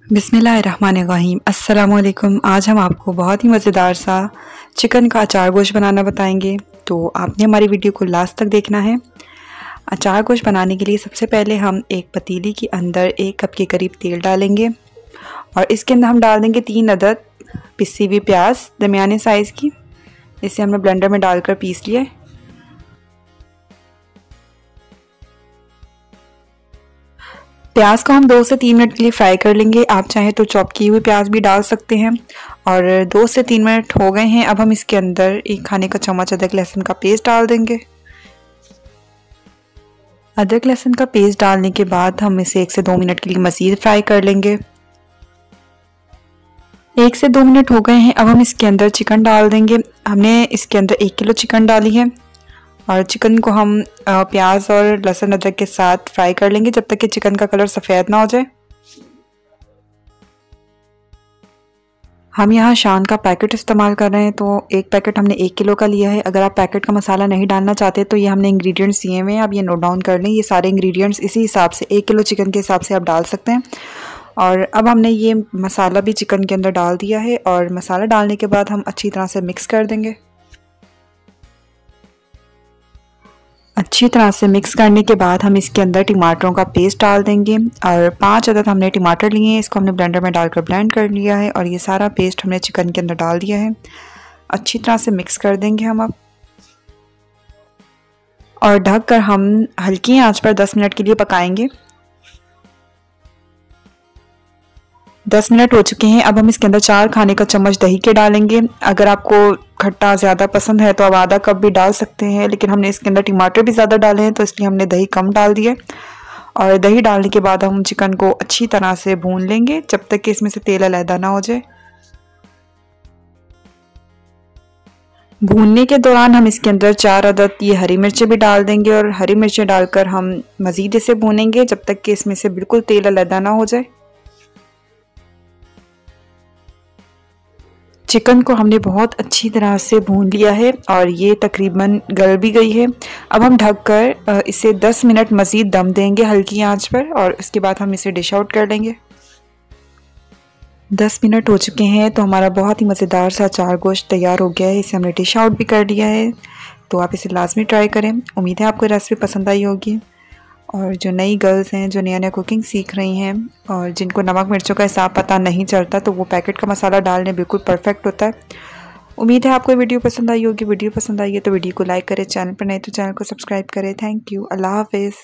बिस्मिल्लाहिर्रहमानिर्रहीम। अस्सलामुअलैकुम। आज हम आपको बहुत ही मज़ेदार सा चिकन का अचार गोश्त बनाना बताएंगे, तो आपने हमारी वीडियो को लास्ट तक देखना है। अचार गोश्त बनाने के लिए सबसे पहले हम एक पतीली के अंदर 1 कप के करीब तेल डालेंगे और इसके अंदर हम डाल देंगे 3 अदद पिसी हुई प्याज दरमियाने साइज़ की। इसे हमने ब्लेंडर में डालकर पीस लिया है। प्याज को हम 2 से 3 मिनट के लिए फ्राई कर लेंगे। आप चाहें तो चॉप की हुई प्याज भी डाल सकते हैं। और 2 से 3 मिनट हो गए हैं। अब हम इसके अंदर 1 खाने का चम्मच अदरक लहसुन का पेस्ट डाल देंगे। अदरक लहसुन का पेस्ट डालने के बाद हम इसे 1 से 2 मिनट के लिए मज़ीद फ्राई कर लेंगे। 1 से 2 मिनट हो गए हैं। अब हम इसके अंदर चिकन डाल देंगे। हमने इसके अंदर 1 किलो चिकन डाली है और चिकन को हम प्याज और लहसुन अदरक के साथ फ्राई कर लेंगे जब तक कि चिकन का कलर सफ़ेद ना हो जाए। हम यहाँ शान का पैकेट इस्तेमाल कर रहे हैं, तो एक पैकेट हमने 1 किलो का लिया है। अगर आप पैकेट का मसाला नहीं डालना चाहते तो ये हमने इंग्रेडिएंट्स दिए हुए हैं, आप ये नोट डाउन कर लें। ये सारे इंग्रेडिएंट्स इसी हिसाब से 1 किलो चिकन के हिसाब से आप डाल सकते हैं। और अब हमने ये मसाला भी चिकन के अंदर डाल दिया है और मसाला डालने के बाद हम अच्छी तरह से मिक्स कर देंगे। अच्छी तरह से मिक्स करने के बाद हम इसके अंदर टमाटरों का पेस्ट डाल देंगे और 5 अदद हमने टमाटर लिए हैं। इसको हमने ब्लेंडर में डालकर ब्लेंड कर लिया है और ये सारा पेस्ट हमने चिकन के अंदर डाल दिया है। अच्छी तरह से मिक्स कर देंगे हम अब, और ढककर हम हल्की आंच पर 10 मिनट के लिए पकाएंगे। 10 मिनट हो चुके हैं। अब हम इसके अंदर 4 खाने का चम्मच दही के डालेंगे। अगर आपको खट्टा ज़्यादा पसंद है तो आप आधा कप भी डाल सकते हैं, लेकिन हमने इसके अंदर टमाटर भी ज़्यादा डाले हैं तो इसलिए हमने दही कम डाल दिया। और दही डालने के बाद हम चिकन को अच्छी तरह से भून लेंगे जब तक कि इसमें से तेल अलहदा ना हो जाए। भूनने के दौरान हम इसके अंदर 4 अदद ये हरी मिर्चें भी डाल देंगे और हरी मिर्चें डालकर हम मज़ीद इसे भूनेंगे जब तक कि इसमें से बिल्कुल तेल अलहदा ना हो जाए। चिकन को हमने बहुत अच्छी तरह से भून लिया है और ये तकरीबन गल भी गई है। अब हम ढककर इसे 10 मिनट मज़ीद दम देंगे हल्की आंच पर और उसके बाद हम इसे डिश आउट कर लेंगे। 10 मिनट हो चुके हैं तो हमारा बहुत ही मज़ेदार सा अचार गोश्त तैयार हो गया है। इसे हमने डिश आउट भी कर लिया है, तो आप इसे लाजमी ट्राई करें। उम्मीद है आपको रेसिपी पसंद आई होगी। और जो नई गर्ल्स हैं जो नया नया कुकिंग सीख रही हैं और जिनको नमक मिर्चों का हिसाब पता नहीं चलता, तो वो पैकेट का मसाला डालने बिल्कुल परफेक्ट होता है। उम्मीद है आपको वीडियो पसंद आई होगी। वीडियो पसंद आई है तो वीडियो को लाइक करें, चैनल पर नए तो चैनल को सब्सक्राइब करें। Thank you. अल्लाह हाफिज़।